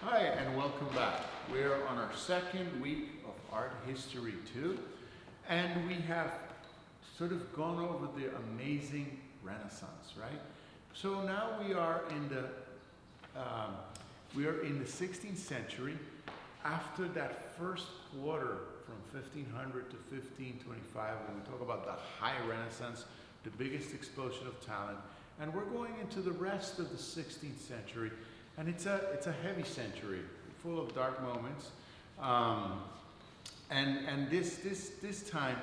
Hi, and welcome back. We're on our second week of Art History 2, and we have sort of gone over the amazing Renaissance, right? So now we are in the 16th century. After that first quarter from 1500 to 1525, when we talk about the high Renaissance, the biggest explosion of talent, and we're going into the rest of the 16th century. And it's a heavy century, full of dark moments. And this time,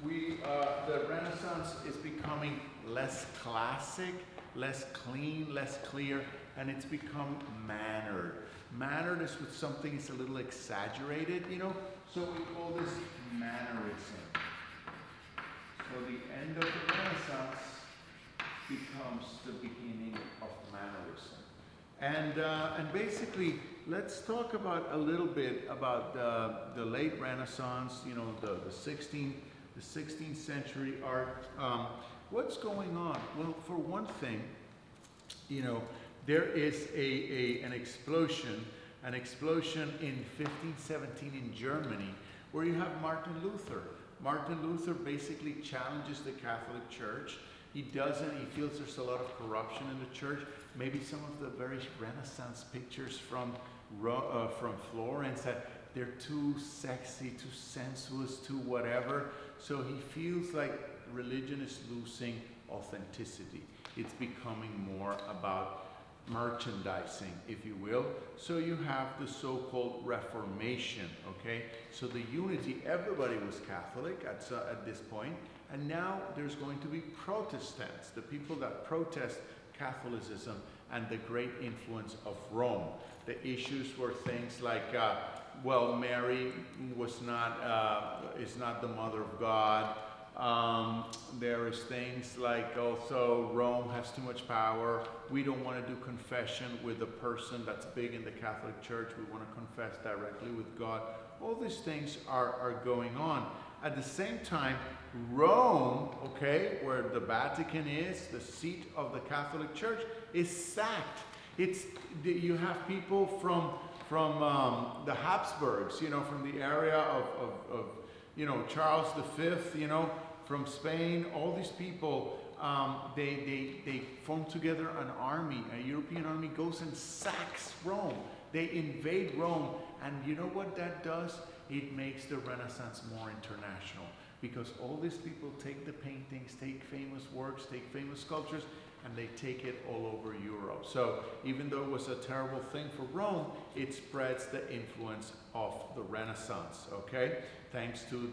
the Renaissance is becoming less classic, less clean, less clear, and it's become mannered. Mannered is with something that's a little exaggerated, so we call this mannerism. So the end of the Renaissance becomes the beginning of mannerism. And basically, let's talk about a little bit about the late Renaissance, the 16th century art. What's going on? Well, for one thing, there is an explosion in 1517 in Germany, where you have Martin Luther. Martin Luther basically challenges the Catholic Church. He feels there's a lot of corruption in the church. Maybe some of the very Renaissance pictures from Florence, that they're too sexy, too sensuous, too whatever. So he feels like religion is losing authenticity. It's becoming more about merchandising, if you will. So you have the so-called Reformation, okay? So the unity, everybody was Catholic at this point, and now there's going to be Protestants, the people that protest Catholicism and the great influence of Rome. The issues were things like, Mary is not the mother of God. There is things like also Rome has too much power. We don't want to do confession with a person that's big in the Catholic Church. We want to confess directly with God. All these things are going on. At the same time, Rome, okay, where the Vatican is, the seat of the Catholic Church, is sacked. You have people from the Habsburgs, from the area of Charles V, from Spain. All these people, they form together an army. A European army goes and sacks Rome. They invade Rome, and you know what that does? It makes the Renaissance more international, because all these people take the paintings, take famous works, take famous sculptures, and they take it all over Europe. So even though it was a terrible thing for Rome, it spreads the influence of the Renaissance, okay? Thanks to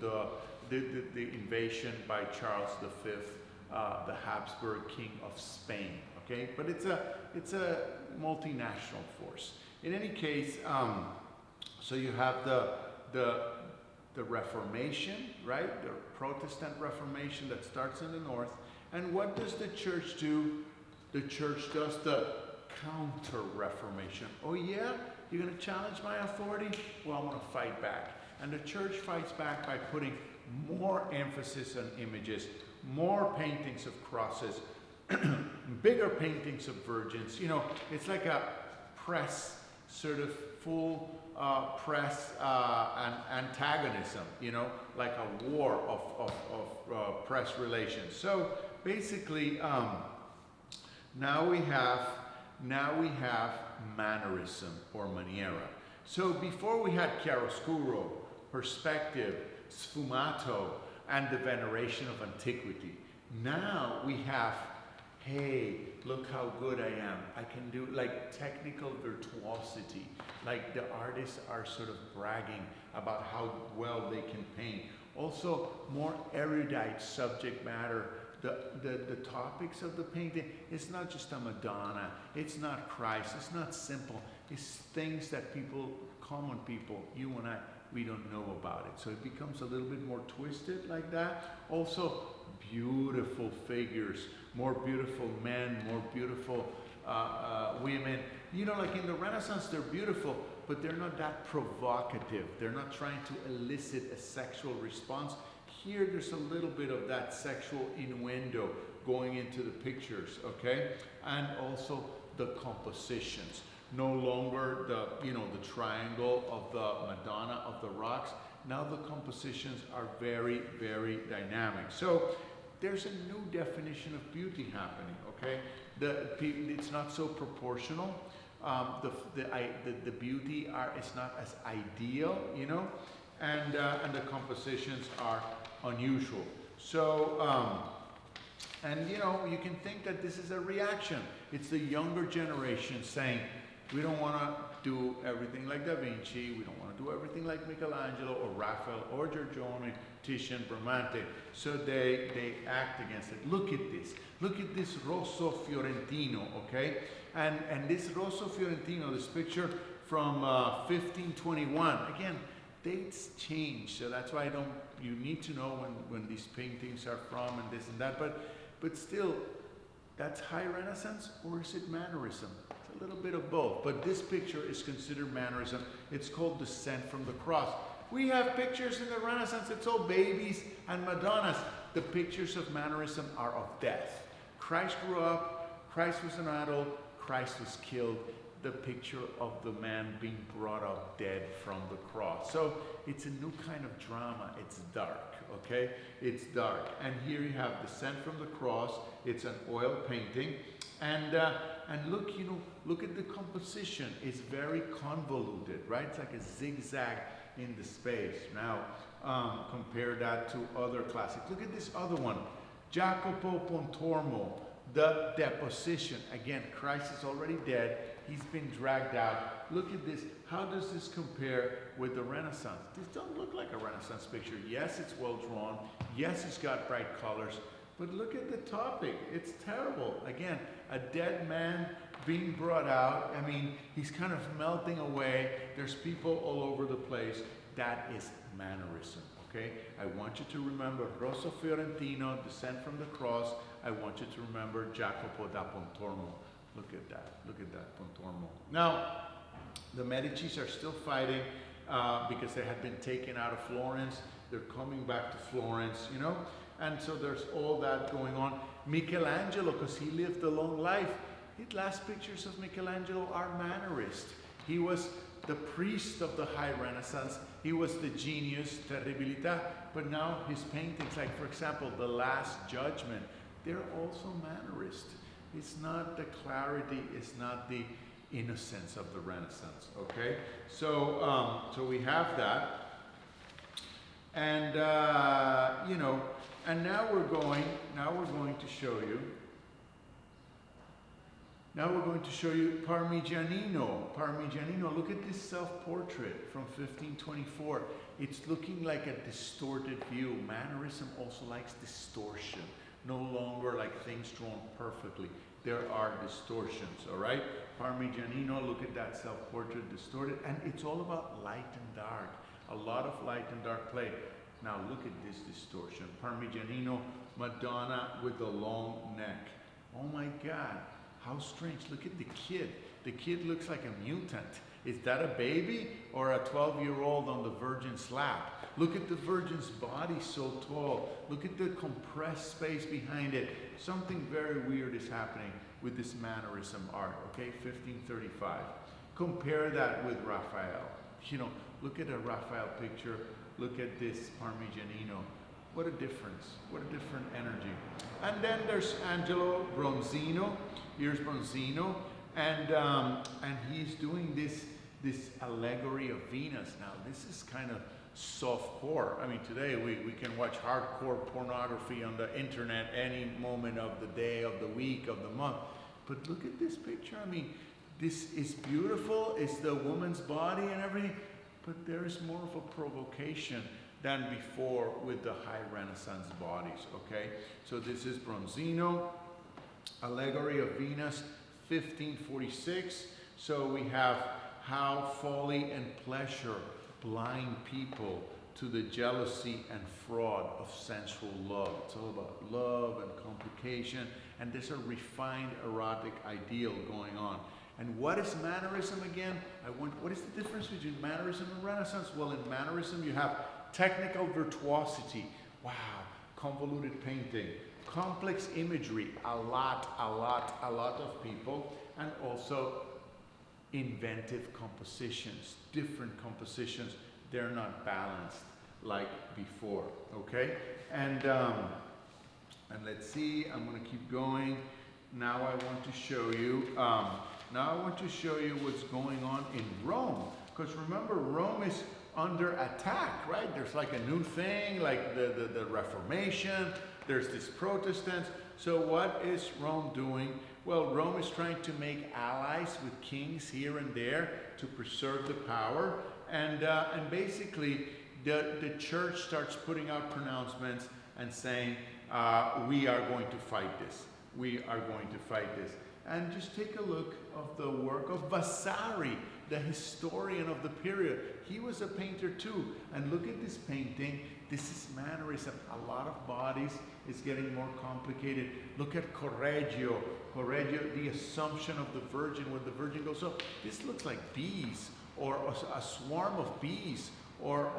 the invasion by Charles V, the Habsburg king of Spain, okay? But it's a multinational force. In any case, so you have the Reformation, right? The Protestant Reformation that starts in the north. And what does the church do? The church does the CounterReformation. Oh yeah? You're going to challenge my authority? Well, I'm going to fight back. And the church fights back by putting more emphasis on images, more paintings of crosses, bigger paintings of virgins. It's like a press, sort of full press antagonism, like a war of press relations. So basically, now we have mannerism or maniera. So before we had chiaroscuro, perspective, sfumato, and the veneration of antiquity. Now we have, hey, look how good I am. I can do like technical virtuosity. Like the artists are sort of bragging about how well they can paint. Also, more erudite subject matter. The topics of the painting, it's not just a Madonna, it's not Christ, it's not simple. It's things that common people, you and I, we don't know about it. So it becomes a little bit more twisted like that. Also, beautiful figures, more beautiful men, more beautiful women. Like in the Renaissance, they're beautiful, but they're not that provocative. They're not trying to elicit a sexual response. Here, there's a little bit of that sexual innuendo going into the pictures, okay? And also the compositions. no longer the, the triangle of the Madonna of the rocks. Now the compositions are very, very dynamic. So there's a new definition of beauty happening, okay? It's not so proportional. The beauty is not as ideal, and the compositions are unusual. So, you can think that this is a reaction. It's the younger generation saying, we don't want to do everything like Da Vinci, we don't want to do everything like Michelangelo or Raphael or Giorgione, Titian, Bramante. So they act against it. Look at this Rosso Fiorentino, okay? And this Rosso Fiorentino, this picture from 1521, again, dates change, so that's why you need to know when these paintings are from and this and that, but still, that's high Renaissance or is it Mannerism? It's a little bit of both, but this picture is considered Mannerism. It's called Descent from the Cross. We have pictures in the Renaissance, it's all babies and Madonnas. The pictures of Mannerism are of death. Christ grew up, Christ was an adult, Christ was killed. The picture of the man being brought up dead from the cross. So it's a new kind of drama. It's dark, okay? It's dark. And here you have Descent from the Cross. It's an oil painting. And look, look at the composition. It's very convoluted, right? It's like a zigzag in the space. Now, compare that to other classics. Look at this other one, Jacopo Pontormo, the Deposition. Again, Christ is already dead. He's been dragged out. Look at this. How does this compare with the Renaissance? This doesn't look like a Renaissance picture. Yes, it's well drawn. Yes, it's got bright colors. But look at the topic. It's terrible. Again, a dead man being brought out. I mean, he's kind of melting away. There's people all over the place. That is Mannerism, okay? I want you to remember Rosso Fiorentino, Descent from the Cross. I want you to remember Jacopo da Pontormo. Look at that, Pontormo. Now, the Medicis are still fighting because they had been taken out of Florence. They're coming back to Florence, and so there's all that going on. Michelangelo, because he lived a long life, his last pictures of Michelangelo are Mannerist. He was the priest of the High Renaissance. He was the genius, terribilità, but now his paintings, like for example, The Last Judgment, they're also Mannerist. It's not the clarity, it's not the innocence of the Renaissance, okay? So, so we have that. And, and now we're going to show you, Parmigianino, look at this self-portrait from 1524. It's looking like a distorted view. Mannerism also likes distortion. No longer like things drawn perfectly. There are distortions, all right? Parmigianino, look at that self-portrait distorted, and it's all about light and dark. A lot of light and dark play. Now look at this distortion. Parmigianino, Madonna with the long neck. Oh my God, how strange. Look at the kid. The kid looks like a mutant. Is that a baby or a 12-year-old on the Virgin's lap? Look at the Virgin's body so tall. Look at the compressed space behind it. Something very weird is happening with this Mannerism art, okay? 1535. Compare that with Raphael. Look at a Raphael picture. Look at this Parmigianino. What a difference. What a different energy. And then there's Angelo Bronzino. Here's Bronzino. And he's doing this allegory of Venus. Now, this is kind of soft-core. I mean, today we can watch hardcore pornography on the internet any moment of the day, of the week, of the month. But look at this picture. I mean, this is beautiful. It's the woman's body and everything. But there is more of a provocation than before with the high Renaissance bodies, okay? So this is Bronzino, Allegory of Venus, 1546. So we have how folly and pleasure blind people to the jealousy and fraud of sensual love. It's all about love and complication, and there's a refined erotic ideal going on. And what is Mannerism again? What is the difference between Mannerism and Renaissance? Well, in Mannerism you have technical virtuosity. Wow, convoluted painting, complex imagery, a lot of people, and also inventive compositions, different compositions. They're not balanced like before, okay? And let's see, I'm gonna keep going. Now I want to show you, what's going on in Rome. Because remember, Rome is under attack, right? There's like a new thing, like the Reformation, there's these Protestants. So what is Rome doing? Well, Rome is trying to make allies with kings here and there to preserve the power. And basically, the church starts putting out pronouncements and saying, we are going to fight this. We are going to fight this. And just take a look of the work of Vasari, the historian of the period. He was a painter too. And look at this painting. This is mannerism. A lot of bodies. Is getting more complicated. Look at Correggio. Correggio, the Assumption of the Virgin, where the Virgin goes up. This looks like bees, or a swarm of bees, or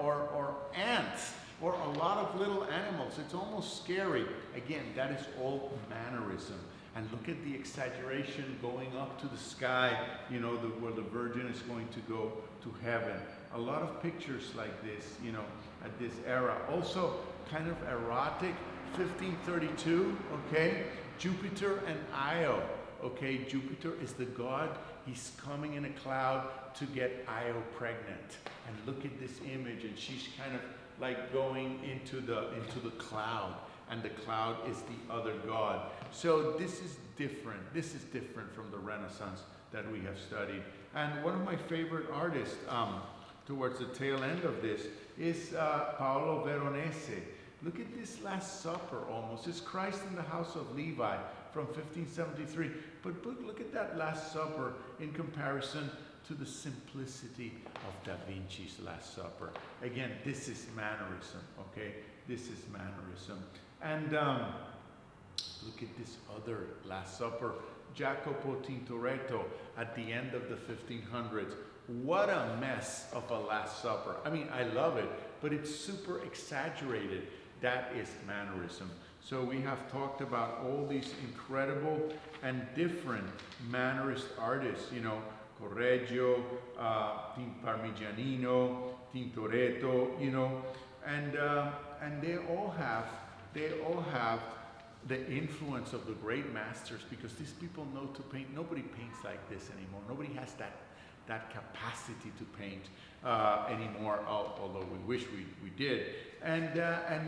ants, or a lot of little animals. It's almost scary. Again, that is all mannerism. And look at the exaggeration going up to the sky, you know, where the Virgin is going to go to heaven. A lot of pictures like this, you know, at this era. Also, kind of erotic. 1532, okay? Jupiter and Io, okay? Jupiter is the god. He's coming in a cloud to get Io pregnant. And look at this image, and she's kind of like going into the cloud, and the cloud is the other god. So this is different. This is different from the Renaissance that we have studied. And one of my favorite artists towards the tail end of this is Paolo Veronese. Look at this Last Supper almost. It's Christ in the house of Levi from 1573. But look at that Last Supper in comparison to the simplicity of Da Vinci's Last Supper. Again, this is mannerism, okay? This is mannerism. And look at this other Last Supper, Jacopo Tintoretto at the end of the 1500s. What a mess of a Last Supper. I mean, I love it, but it's super exaggerated. That is mannerism. So we have talked about all these incredible and different mannerist artists, you know, Correggio, Parmigianino, Tintoretto, you know, and they all have the influence of the great masters, because these people know to paint. Nobody paints like this anymore. Nobody has that capacity to paint anymore, although we wish we did. And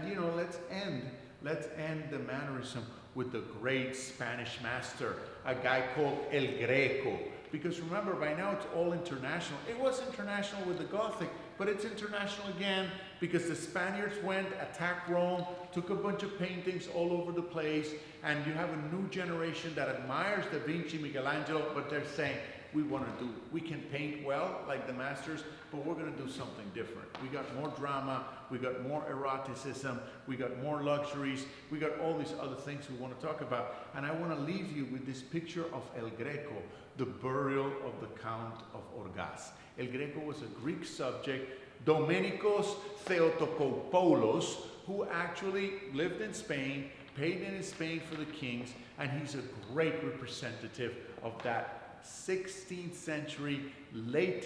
you know, let's end the mannerism with the great Spanish master, a guy called El Greco. Because remember, by now it's all international. It was international with the Gothic, but it's international again because the Spaniards went, attacked Rome, took a bunch of paintings all over the place, and you have a new generation that admires Da Vinci, Michelangelo, but they're saying, we can paint well like the masters, but we're going to do something different. We got more drama, we got more eroticism, we got more luxuries, we got all these other things we want to talk about. And I want to leave you with this picture of El Greco, the burial of the Count of Orgaz. El Greco was a Greek subject, Domenicos Theotokopoulos, who actually lived in Spain, paid in Spain for the kings, and he's a great representative of that 16th century, late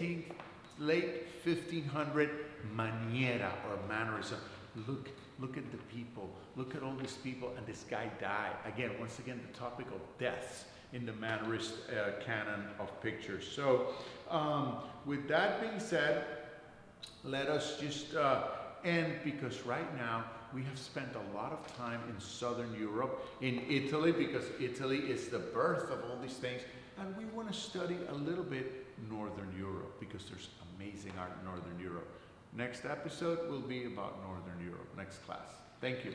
1500 maniera or mannerism. Look at the people. Look at all these people, and this guy died. Again, once again, the topic of deaths in the mannerist canon of pictures. So, with that being said, let us just end, because right now we have spent a lot of time in Southern Europe, in Italy, because Italy is the birth of all these things. And we want to study a little bit Northern Europe, because there's amazing art in Northern Europe. Next episode will be about Northern Europe, next class. Thank you.